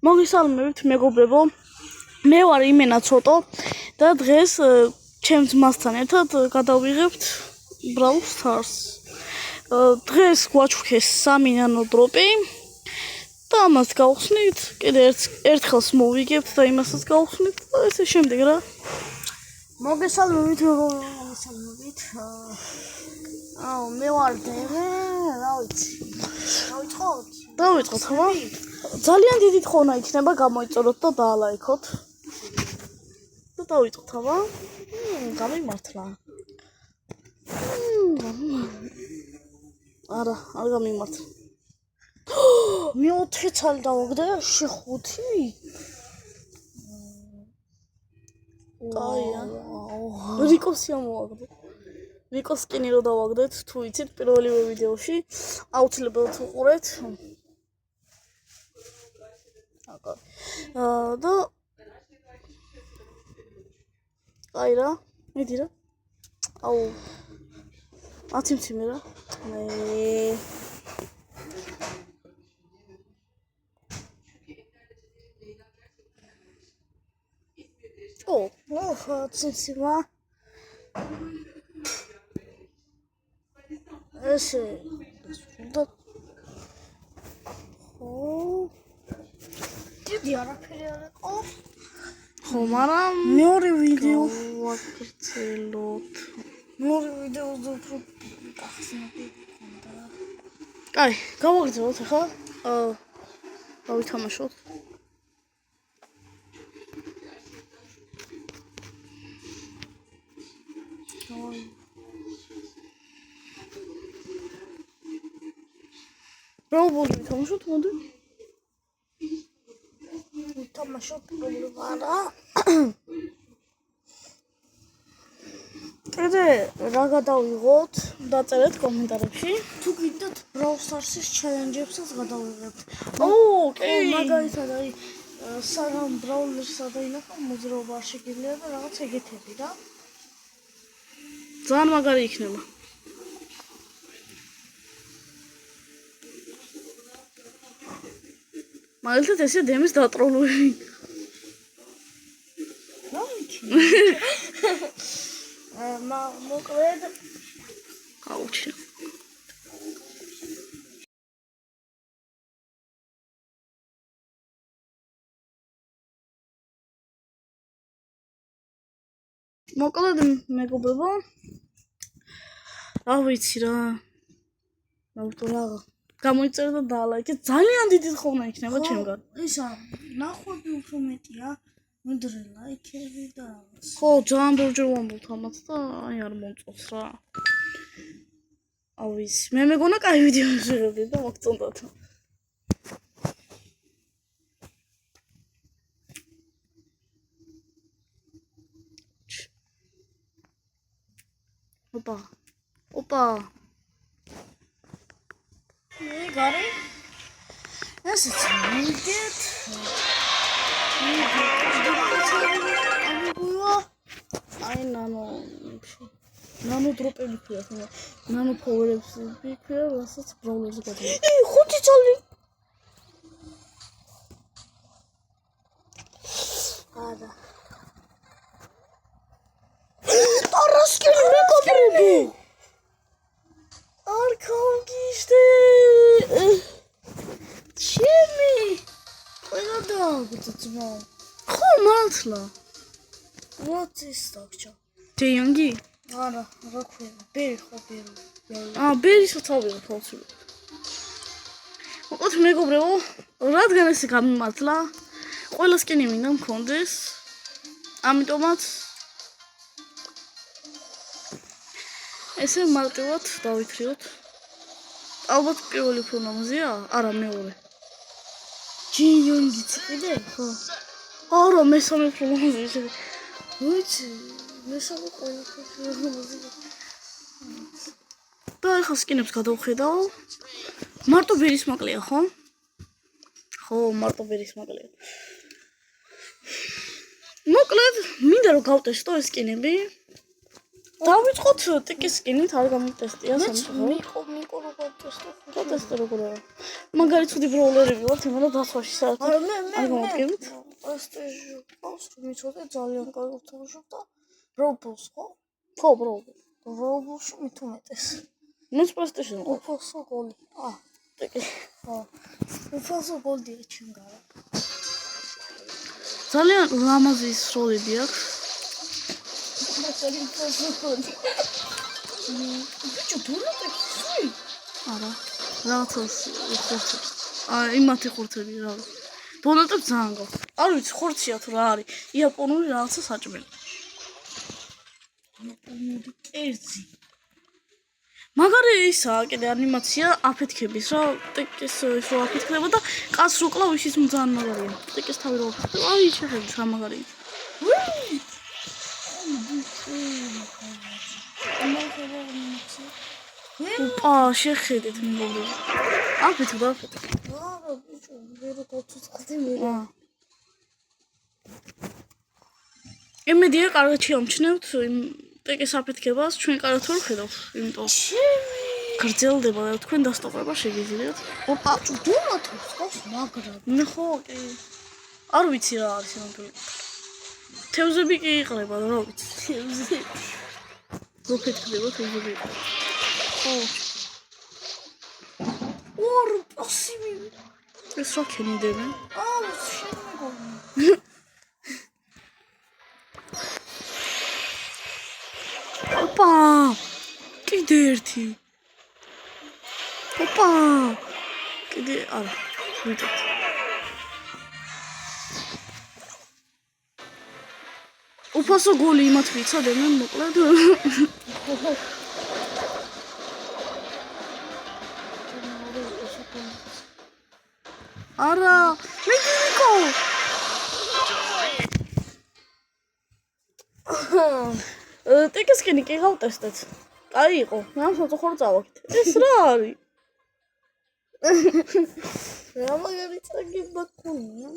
მოგესალმებით მეგობრებო, მე ვარ იმენა ცოტო და დღეს ჩემს მასთან ერთად გადავიღებთ Brawl Stars. დღეს გვაჩვქეს 3 ნანო დროპი და ამას გავხსნით, კიდე ერთხელს მოვიგებთ და იმასაც გავხსნით და ესე შემდეგ რა. მოგესალმებით მოგესალმებით. მე ვარ დემე, რა ვიცი. დავიწყოთ ხმა? ძალიან დიდი თხოვნა იქნება გამოიწოროთ და დაალაიქოთ. და დავიწყოთ ხმა? გამიმართლა. არა, არ გამიმართლა. მე 4 წელი დავაგდე, შე 5. აია. რიკოსი ამოვაგდე. რიკოს სკინი რო დავაგდეთ, თუ იცით, პირველივე ვიდეოში აუცილებლად უყურეთ. და აი რა, მიდი რა. აუ. აციმციმე რა. ციმციმა. ესე და დიდი არაფერი არ იყო. ხო, მაგრამ მეორე ვიდეო ვაგრძელოთ. მეორე ვიდეოზე უფრო გახსნები ხონდა. კაი, გავაგრძელოთ ახლა. გავითამაშოთ. Roblox ვითამაშოთ, მოდი. ვითამაშოთ პრობლემა. კიდე რა გადავიღოთ? დაწერეთ კომენტარებში. თუ გიდათ Brawl Stars-ის ჩელენჯებსაც გადავიღებთ. კი. მაგალითად აი საგამ Brawler-სა და ინახა მოძრაობა არ შეგიძლია და რაღაც ეგეთები რა. ძალიან მაგარი იქნება. მაგალითად ესე დემის დატროლები. რა ვიცი. მოკლედ გაუჩი. მოკლედ მეგობრებო, რა ვიცი რა. რა გამოიწერე და დაალაიქე. ძალიან დიდი თხოვნა იქნება ჩემგან. ისა ნახვები უფრო მეტია, მიდრე ლაიქები და ხო, ძალიან ბევრჯერ ვამბობთ ამას და აი არ მომწონს რა. ავის, მე მეგონა კაი ვიდეო შეღებდი და მოგწონდათ. ოპა. გარი ესეც მიგეთ აი ნანო დროპები ქვია, ხო? ნანო ფოვერები ქვია, რასაც ბრაულერზე გადავიღე. 5 წელი. არა. ტარასკელი მეკობრები. არ გავგიშდე. ჩემი. ყველა დაგვიწმა. ხო, მართლა. what is დაგჭა? ჯეიონგი? არა, რა ქვია? ბერი ხო ბერი. ბერისაც ავიღე ფალცული. მოკლედ მეგობრებო, რადგან ესე გამიმართლა, ყველა სკინი მინდა მქონდეს. ამიტომაც ესე მარტივად დავითრიოთ. ალბათ პირველი ფორმაზია? არა, მეორე. ჯეიონგიც კიდე? ხო. არა, მესამე ფორმაზია. ვიცი, მესამე ყველა ფორმაზია. და ახლა სკინებს გადავხედავ. მარტო ბერის მაკლია, ხო? ხო, მარტო ბერის მაკლია. მოკლედ, მინდა რომ გავტესტო ეს სკინები. დავიწყოთ ტიკის სკინით, არ გამიტესტია სამწუხარო. მიკო როგორ ტესტო? ტესტი როგორია? მაგარი ცუდი ბროულერები ვართ, იმენა დაცვაში საერთოდ არა არ გამოვდგებით. პრესტიჟი ყავს, მიცოდე ძალიან კარგი თამაშობ და რობლს ხო? ხო, ბროულერი. რობლში მithumetes. მეც პრესტიჟი მყავს. უფასო გოლი. ტიკი. ხო. უფასო გოლია ჩემგარა. ძალიან ლამაზი სროლები აქვს. მაგრამ უფასო გოლი. ბიჭო, დონატები. არა. რაღაცას ხორცებს. იმათი ხორცები რა. დონატებს ძალიან გაქვს. არ ვიცი, ხორცია თუ რა არის. იაპონური რაღაცა საჭმელი. კერძი. მაგარი ისაა კიდე ანიმაცია აფეთქების რა ტიკის ის რო აფეთქდება და კაცს რო კლავ ის ძალიან მაგარია. ტიკის თავი რო აფეთქება. აი შეხედეთ რა მაგარია. ოპა, შეხედეთ მეგობრებო. აფეთქდა. არა, ბიჭო, ვერ გაწუწყდი მე. იმედია კარგად შეამჩნევთ იმ ტიკის აფეთქებას, ჩვენ კარგად ვერ ხედავთ, იმიტომ გრძელდება და თქვენ დასტოპება შეგიძლიათ. ოპა, დონატებს ყავს მაგრამ. მე ხო კი. არ ვიცი რა არის ამბული. თევზები კი იყრება, რა ვიცი. თევზები. გოფეთქდება თევზები. ხო. ორ პასივი. ეს რა ქენიდებენ? შენ მეგონი. ოპა! კიდე ერთი. ოპა! კიდე არა, ვიტყვით. უფასო გოლი იმათ ვიცოდნენ მოკლედ. არა, მეკინიკო. ტიკის სკინი კი გავტესტეთ. კაი იყო. მე ამ სამწუხარო წავაგეთ. ეს რა არის? რა მაგარი წაგება ქონია?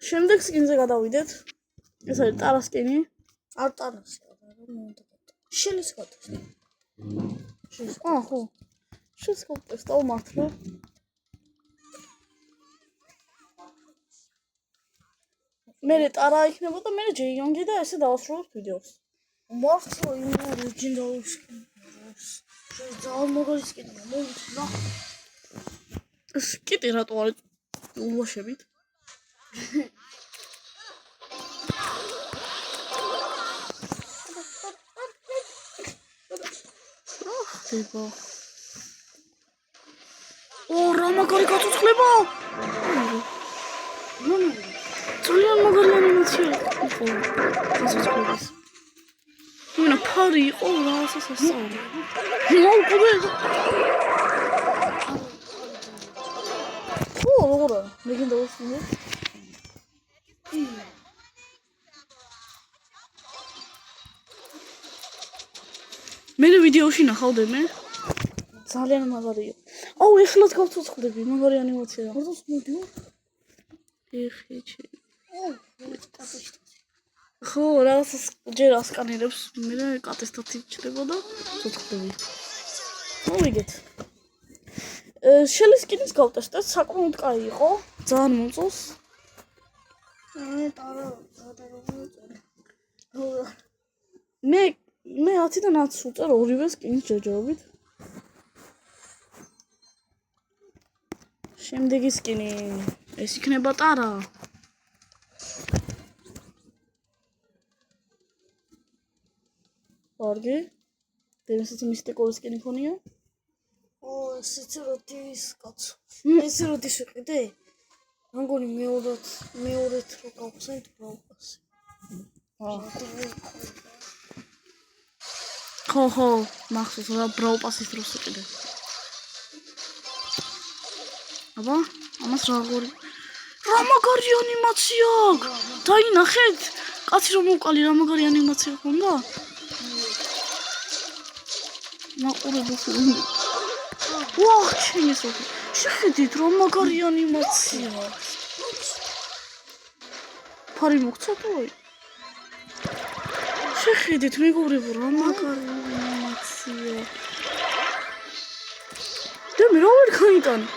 შემდეგ სკინზე გადავიდეთ. ეს არის ტარა სკინი. არ ტარასი, არა, მე უნდა გატო. შელის გატესტო. ხო. შეესკოპტესტო მართლა. მე ტარა იქნება და მე ჯეიონგი და ესე დავასრულებ ვიდეოს. მართლა იმა ორიგინალური სკინი. ძალიან მაგარი სკინია, მოვიდა. ეს კიტი რატო არის ულვაშებით? ხდება. რა მაგარი გაწუწყლება! ძალიან მაგარი ანიმაცია იყო. გაწუწყლების. იმენა ფარი იყო რასაც ასწავლე. მოუკვდე. ხო, როგორ არა? ლეგენდა ვუსწინე. მე ვიდეოში ნახავდე მე. ძალიან მაგარია. აუ, ეხლაც გავცოცხლდები, მაგარი ანიმაცია. როდოს მოდიო? ეხეჩი. ხო, რაღაცას ჯერ ასკანირებს, მე კატესტატი ჩდება და ცოცხლდები. მოვიგეთ. შელის სკინის გავტესტეთ, საკმაოდ კაი იყო, ძალიან მომწონს. ტარა მე 10-დან 10 ვუწერ ორივე სკინის ჯერჯერობით. შემდეგი სკინი ეს იქნება ტარა. კარგი. დემესაც მისტიკური სკინი ქონია. ესეც როდის კაცო. ეს როდის ვიყიდე? მგონი მეორედ რო გავხსენით პროპასი. ხო, მახსოვს რა ბრაუპასის დროს ვიყიდე. აბა, ამას რა მაგარი ანიმაცია აქვს. დაინახეთ? კაცი რომ მოვყალი რა მაგარი ანიმაცია ხონდა? მაყურებელს ვაჰ, ჩემი სოფი. შეხედით რა მაგარი ანიმაცია. ფარი მოგცა თუ? შეხედეთ მეგობრებო რა მაგარი ანიმაცია და მე რა ვერ გაიტანე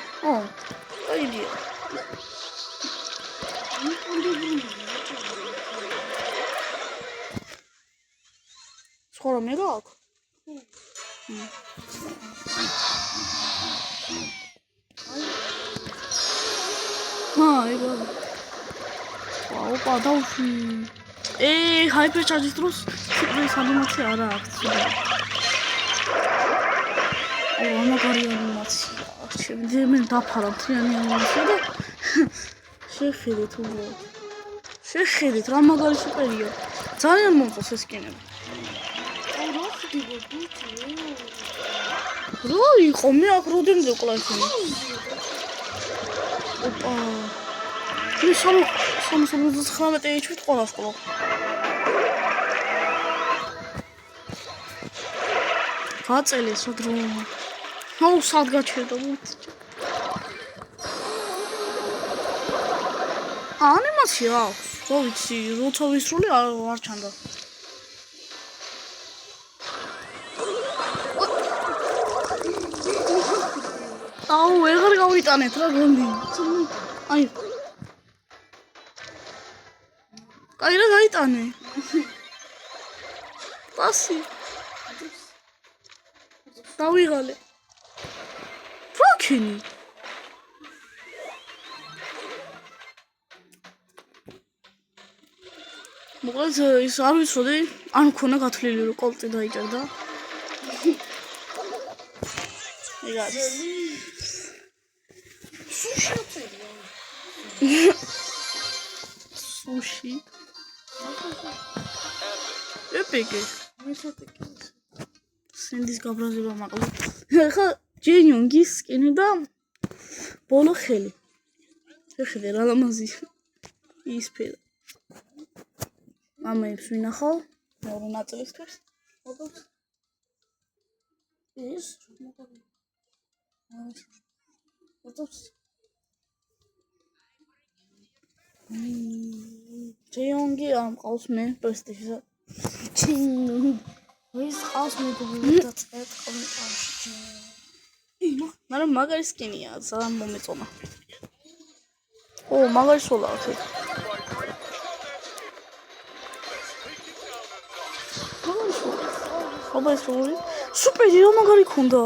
აიდია სხვა რამე რა აქვს ეგა ოპა დაუშვი ჰაიპერჩარჯის დროს სუპრის ანიმაცია არა აქვს მაგარი ანიმაცია მე დაფარა მთლიანი ანიმაცია და შეხედეთ უბრალოდ შეხედეთ რა მაგარი სუპერია ძალიან მომწონს ეს სკინები რა იყო მე აქ როდენზე კლასინი ოპა მე 379 HP ყოლა სკოლა გაწელეს დრო აუ სად გაჩერდა ანიმაცია აქვს რა ვიცი როცა ვისრული არ ჩანდა აუ ეგარ გავიტანეთ რა გონდი აი კაი რა გაიტანე პასი დავიღალე პროქინი მოკლედ ის არ ვიცოდი ან მქონა გათვლილი რომ კოლტი დაიჭერდა ეგ არის სუში ეპიკი სენდის გაბრაზება მაყლა ხა ჯენიონგის სკინი და ბოლო ხელი შეხედე რა ლამაზი ის ფერა მამაებს ვინახავ მეორე ნაწილისთვის ის ჯენიონგი ამ ყავს მე პრესტიჟზე ის ყავს მე და წერტ კომენტარში მაგრამ მაგარი სკინია ძალიან მომეწონა მაგარი სოლა აქვს აბა ეს როლი სუპერი რა მაგარი ქონდა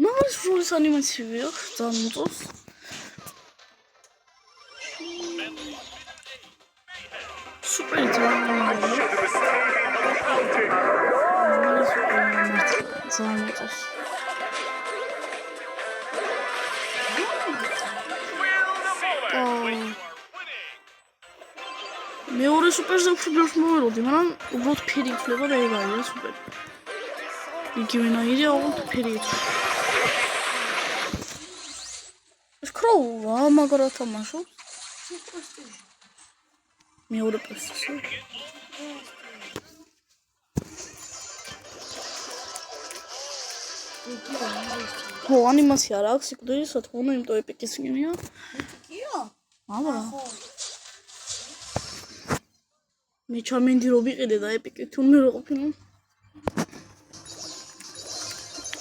მაგარი როლის ანიმაციაა ძალიან მოწონს სუპერი ძალიან მოწონს მეორე სუპერზე უფრო ბევრს მოვეროდი, მაგრამ უბრალოდ ფერი ითვლება და ეგ არის სუპერი. იგივენაირია, უბრალოდ ფერი ითვლება. ეს კროუ რა მაგრად თამაშობს? მეორე პრესტიჟი. ანიმაცია რა აქვს, სიკვდილის რა თქმა უნდა, იმიტომ ეპიკის სკინია. ეკია? აბა. მე ჩამინდი რო ვიყიდე და ეპიკი თუნმე რო ყოფილა.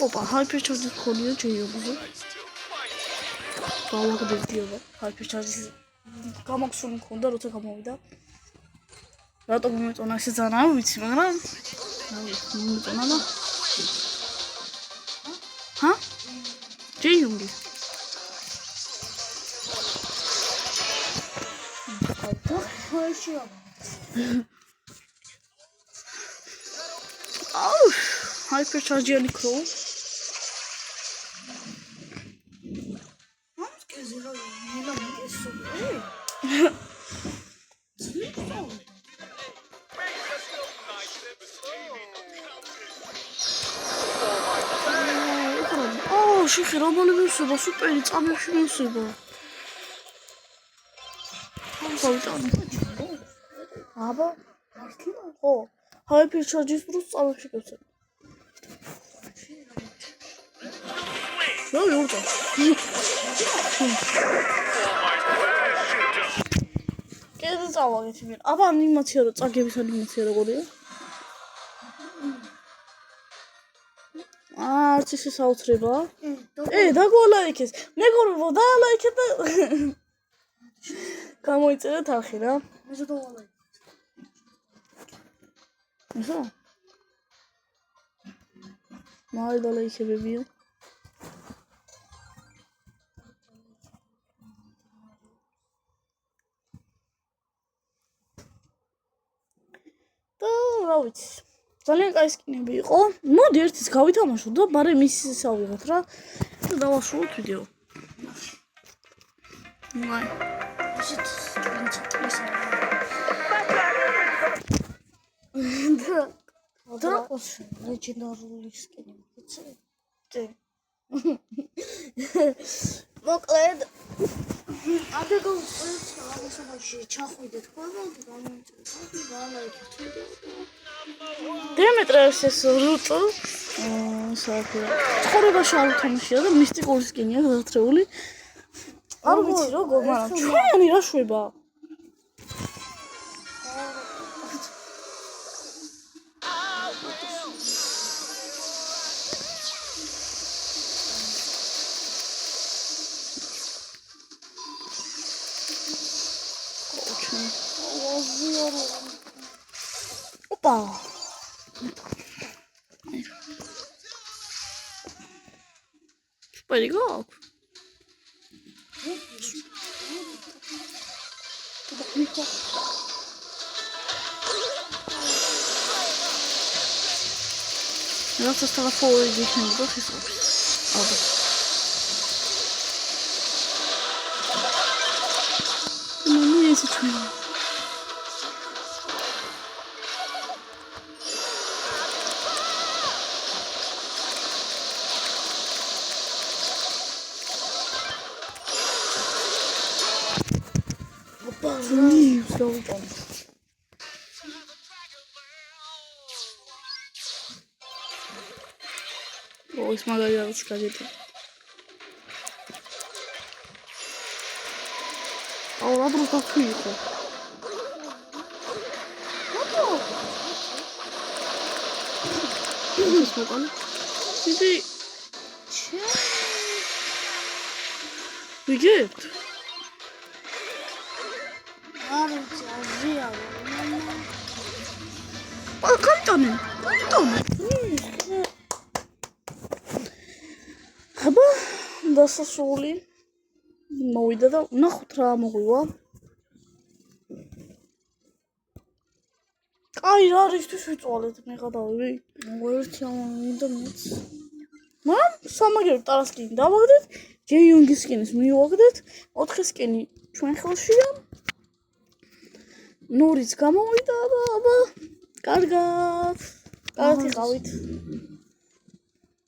ოპა, ჰაიპერჩარჯის ხონია ჯეიობზე. გავაგდებდიობა, ჰაიპერჩარჯის გამაქსული მქონდა, როცა გამოვიდა. რატომ მომეწონა ესე ძალიან არ ვიცი, მაგრამ მომეწონა და ჰა? ჯეიობი. აუ, ჰაიპერჩარჯიანი კროუ. ამსკეზე რა მელა მეკესო. შეხი რა მოლემოსება, სუპერი წამებში მოსება. აბა, ხო, ჰაიპერჩარჯის დროს წამებში გეცემ. რა ვიურდა? კერძო წავაგეთ იმენ. აბა ანიმაცია რო წაგების ანიმაცია როგორია? არც ისე საოცრება. დაგვალაიქეს. მეგობრებო, დაალაიქეთ და გამოიწერეთ არხი რა. მე დავალაიქე. ისო? მალე დალაიქებებია. და რა ვიცი. ძალიან კაი სკინები იყო. მოდი ერთის გავითამაშოთ და ბარემ ისის ავიღოთ რა. და დავაშუროთ ვიდეო. მაი. ისეთ ჩატვლის. დრაკოს ლეგენდარული სკინი ვიცი? ჭე. მოკლედ ამდე გავწერთ ამასობაში ჩახვიდეთ ხოლმე და გამოიწერეთ და დაალაიქეთ ვიდეო. დიმეტრეს ეს რუტო საერთოდ ცხოვრებაში არ უთამაშია და მისტიკური სკინია გადატრეული. არ ვიცი როგორ, მაგრამ ჩვენი რა შვება. ოპა. Where'd he go? Laat ons stellen voor die zijn toch eens op. Maar nu is het weer. Nieuw zo dan. Ой, смотри, я расскажу. А у нас просто фигу. Иди. Иди. კანტონი. აბა, დასასრული. მოვიდა და ნახოთ რა მოგვივა. აი, რა რისთვის ვიწვალეთ მე გადავი. ერთი ამინდა მეც. მაგრამ სამაგერ ტარასკინი დავაგდეთ, ჯეიუნგის სკინის მივაგდეთ, 4 სკინი ჩვენ ხელშია. ნურიც გამოვიდა და აბა კარგად. კარგად იყავით.